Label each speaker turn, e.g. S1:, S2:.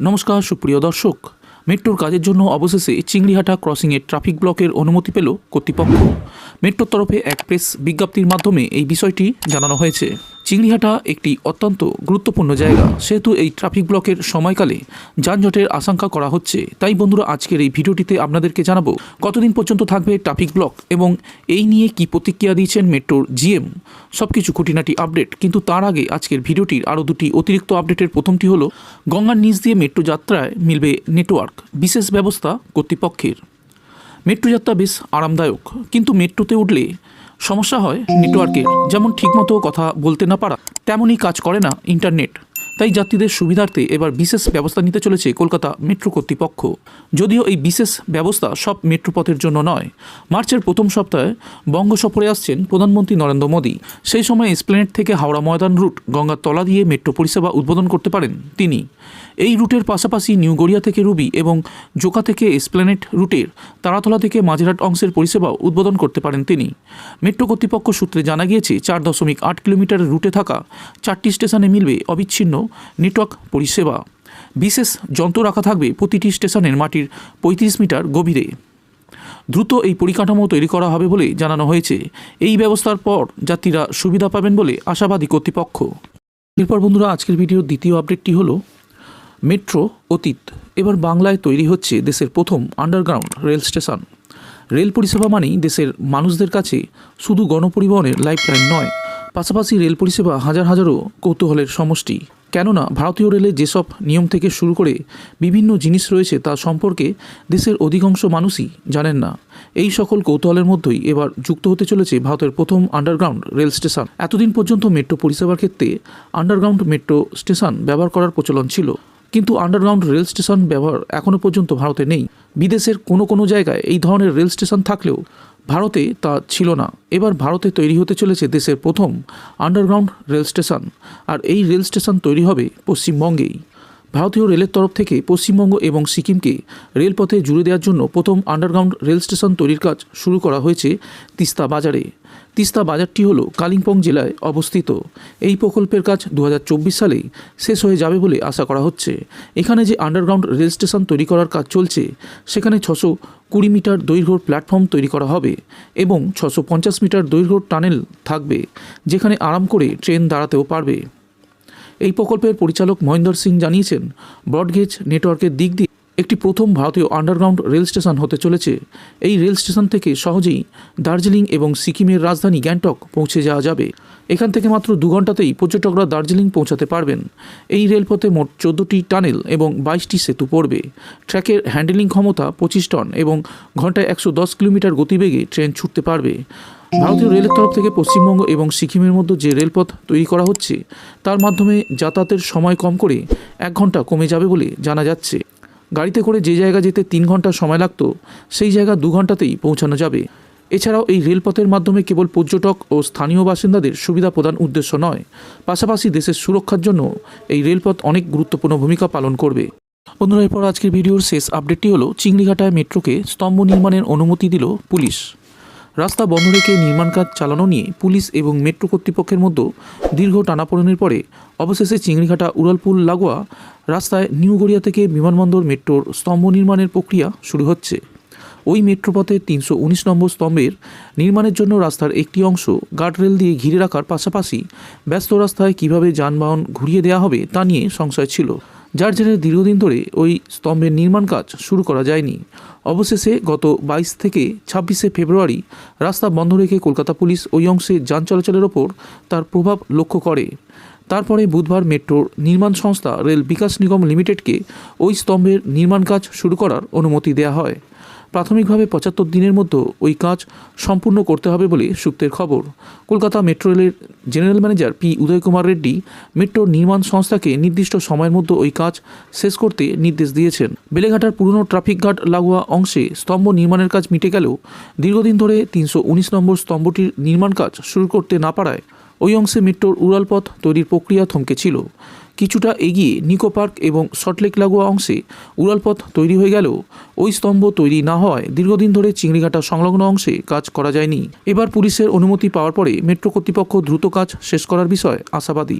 S1: নমস্কার সুপ্রিয় দর্শক, মেট্রোর কাজের জন্য অবশেষে চিংড়িহাটা ক্রসিংয়ে ট্রাফিক ব্লকের অনুমতি পেল কর্তৃপক্ষ। মেট্রোর তরফে এক প্রেস বিজ্ঞপ্তির মাধ্যমে এই বিষয়টি জানানো হয়েছে। চিংড়িহাটা একটি অত্যন্ত গুরুত্বপূর্ণ জায়গা, সেহেতু এই ট্রাফিক ব্লকের সময়কালে যানজটের আশঙ্কা করা হচ্ছে। তাই বন্ধুরা, আজকের এই ভিডিওটিতে আপনাদেরকে জানাবো কতদিন পর্যন্ত থাকবে ট্রাফিক ব্লক এবং এই নিয়ে কি প্রতিক্রিয়া দিয়েছেন মেট্রোর জিএম, সব কিছু খুঁটিনাটি আপডেট। কিন্তু তার আগে আজকের ভিডিওটির আরও দুটি অতিরিক্ত আপডেটের প্রথমটি হলো গঙ্গার নিচ দিয়ে মেট্রো যাত্রায় মিলবে নেটওয়ার্ক, বিশেষ ব্যবস্থা কর্তৃপক্ষের। মেট্রো যাত্রা বেশ আরামদায়ক, কিন্তু মেট্রোতে উঠলে সমস্যা হয় নেটওয়ার্কের। যেমন ঠিকমতো কথা বলতে না পারা, তেমনই কাজ করে না ইন্টারনেট। তাই যাত্রীদের সুবিধার্থে এবার বিশেষ ব্যবস্থা নিতে চলেছে কলকাতা মেট্রো কর্তৃপক্ষ। যদিও এই বিশেষ ব্যবস্থা সব মেট্রোপথের জন্য নয়। মার্চের প্রথম সপ্তাহে বঙ্গ সফরে আসছেন প্রধানমন্ত্রী নরেন্দ্র মোদী। সেই সময় এসপ্ল্যানেড থেকে হাওড়া ময়দান রুট গঙ্গার তলা দিয়ে মেট্রো পরিষেবা উদ্বোধন করতে পারেন তিনি। এই রুটের পাশাপাশি নিউ গড়িয়া থেকে রুবি এবং জোকা থেকে এসপ্ল্যানেড রুটের তারাতলা থেকে মাঝেরহাট অংশের পরিষেবাও উদ্বোধন করতে পারেন তিনি। মেট্রো কর্তৃপক্ষ সূত্রে জানা গিয়েছে 4.8 কিলোমিটার রুটে থাকা 4টি স্টেশনে মিলবে অবিচ্ছিন্ন নেটওয়ার্ক পরিষেবা। বিশেষ যন্ত্র রাখা থাকবে প্রতিটি স্টেশনের মাটির 35 মিটার গভীরে। দ্রুত এই পরিকাঠামো তৈরি করা হবে বলে জানানো হয়েছে। এই ব্যবস্থার পর যাত্রীরা সুবিধা পাবেন বলে আশাবাদী কর্তৃপক্ষ। এরপর বন্ধুরা, আজকের ভিডিওর দ্বিতীয় আপডেটটি হলো মেট্রো অতীত। এবার বাংলায় তৈরি হচ্ছে দেশের প্রথম আন্ডারগ্রাউন্ড রেল স্টেশন। রেল পরিষেবা মানেই দেশের মানুষদের কাছে শুধু গণপরিবহনের লাইফলাইন নয়, পাশাপাশি রেল পরিষেবা হাজারো কৌতূহলের সমষ্টি। কেননা ভারতীয় রেলের যেসব নিয়ম থেকে শুরু করে বিভিন্ন জিনিস রয়েছে তা সম্পর্কে দেশের অধিকাংশ মানুষই জানেন না। এই সকল কৌতূহলের মধ্যেই এবার যুক্ত হতে চলেছে ভারতের প্রথম আন্ডারগ্রাউন্ড রেল স্টেশন। এতদিন পর্যন্ত মেট্রো পরিষেবার ক্ষেত্রে আন্ডারগ্রাউন্ড মেট্রো স্টেশন ব্যবহার করার প্রচলন ছিল, কিন্তু আন্ডারগ্রাউন্ড রেল স্টেশন ব্যবহার এখনও পর্যন্ত ভারতে নেই। বিদেশের কোনো জায়গায় এই ধরনের রেল স্টেশন থাকলেও ভারতে তা ছিল না। এবার ভারতে তৈরি হতে চলেছে দেশের প্রথম আন্ডারগ্রাউন্ড রেল স্টেশন, আর এই রেল স্টেশন তৈরি হবে পশ্চিমবঙ্গেই। ভারতীয় রেলের তরফ থেকে পশ্চিমবঙ্গ এবং সিকিমকে রেলপথে জুড়ে দেওয়ার জন্য প্রথম আন্ডারগ্রাউন্ড রেল স্টেশন তৈরির কাজ শুরু করা হয়েছে তিস্তা বাজারে। তিস্তা বাজারটি হলো কালিম্পং জেলায় অবস্থিত। এই প্রকল্পের কাজ 2024 সালেই শেষ হয়ে যাবে বলে আশা করা হচ্ছে। এখানে যে আন্ডারগ্রাউন্ড রেল স্টেশন তৈরি করার কাজ চলছে, সেখানে 620 মিটার দৈর্ঘ্যর প্ল্যাটফর্ম তৈরি করা হবে এবং 650 মিটার দৈর্ঘ্যর টানেল থাকবে, যেখানে আরাম করে ট্রেন দাঁড়াতেও পারবে। এই প্রকল্পের পরিচালক মহেন্দর সিং জানিয়েছেন, ব্রডগেজ নেটওয়ার্কের দিক দিয়ে একটি প্রথম ভারতীয় আন্ডারগ্রাউন্ড রেল স্টেশন হতে চলেছে। এই রেল স্টেশন থেকে সহজেই দার্জিলিং এবং সিকিমের রাজধানী গ্যাংটক পৌঁছে যাওয়া যাবে। এখান থেকে মাত্র 2 ঘন্টাতেই পর্যটকরা দার্জিলিং পৌঁছাতে পারবেন। এই রেলপথে মোট 14টি টানেল এবং 22টি সেতু পড়বে। ট্র্যাকের হ্যান্ডেলিং ক্ষমতা 25 টন এবং ঘন্টায় 110 কিলোমিটার গতিবেগে ট্রেন ছুটতে পারবে। ভারতীয় রেলের তরফ থেকে পশ্চিমবঙ্গ এবং সিকিমের মধ্যে যে রেলপথ তৈরি করা হচ্ছে, তার মাধ্যমে যাতায়াতের সময় কম করে 1 ঘন্টা কমে যাবে বলে জানা যাচ্ছে। গাড়িতে করে যে জায়গা যেতে 3 ঘন্টা সময় লাগত, সেই জায়গা 2 ঘন্টাতেই পৌঁছানো যাবে। এছাড়াও এই রেলপথের মাধ্যমে কেবল পর্যটক ও স্থানীয় বাসিন্দাদের সুবিধা প্রদান উদ্দেশ্য নয়, পাশাপাশি দেশের সুরক্ষার জন্য এই রেলপথ অনেক গুরুত্বপূর্ণ ভূমিকা পালন করবে। বন্ধুরা, এরপর আজকের ভিডিওর শেষ আপডেটটি হলো চিংড়িঘাটায় মেট্রোকে স্তম্ভ নির্মাণের অনুমতি দিল পুলিশ। রাস্তা বন্ধ রেখে নির্মাণ কাজ চালানো নিয়ে পুলিশ এবং মেট্রো কর্তৃপক্ষের মধ্যে দীর্ঘ টানাপোড়েনের পরে অবশেষে চিংড়িঘাটা উড়ালপুল লাগোয়া রাস্তায় নিউ গড়িয়া থেকে বিমানবন্দর মেট্রোর স্তম্ভ নির্মাণের প্রক্রিয়া শুরু হচ্ছে। ওই মেট্রোপথে 319 নম্বর স্তম্ভের নির্মাণের জন্য রাস্তার একটি অংশ গার্ডরেল দিয়ে ঘিরে রাখার পাশাপাশি ব্যস্ত রাস্তায় কিভাবে যানবাহন ঘুরিয়ে দেওয়া হবে তা নিয়ে সংশয় ছিল, যার জেরে দীর্ঘদিন ধরে ওই স্তম্ভের নির্মাণ কাজ শুরু করা যায়নি। অবশেষে গত 22 থেকে 26শে ফেব্রুয়ারি রাস্তা বন্ধ রেখে কলকাতা পুলিশ ওই অংশে যান চলাচলের ওপর তার প্রভাব লক্ষ্য করে। তারপরে বুধবার মেট্রোর নির্মাণ সংস্থা রেল বিকাশ নিগম লিমিটেডকে ওই স্তম্ভের নির্মাণ কাজ শুরু করার অনুমতি দেওয়া হয়। প্রাথমিকভাবে 75 দিনের মধ্যে ওই কাজ সম্পূর্ণ করতে হবে বলে সূত্রের খবর। কলকাতা মেট্রো রেলের জেনারেল ম্যানেজার পি উদয় কুমার রেড্ডি মেট্রোর নির্মাণ সংস্থাকে নির্দিষ্ট সময়ের মধ্যে ওই কাজ শেষ করতে নির্দেশ দিয়েছেন। বেলেঘাটার পুরনো ট্রাফিক গার্ড লাগোয়া অংশে স্তম্ভ নির্মাণের কাজ মিটে গেলেও দীর্ঘদিন ধরে 319 নম্বর স্তম্ভটির নির্মাণ কাজ শুরু করতে না পারায় ওই অংশে মেট্রোর উড়ালপথ তৈরির প্রক্রিয়া থমকে ছিল। কিছুটা এগিয়ে নিকো পার্ক এবং সল্টলেক লাগোয়া অংশে উড়ালপথ তৈরি হয়ে গেলেও ওই স্তম্ভ তৈরি না হওয়ায় দীর্ঘদিন ধরে চিংড়িঘাটা সংলগ্ন অংশে কাজ করা যায়নি। এবার পুলিশের অনুমতি পাওয়ার পরে মেট্রো কর্তৃপক্ষ দ্রুত কাজ শেষ করার বিষয়ে আশাবাদী।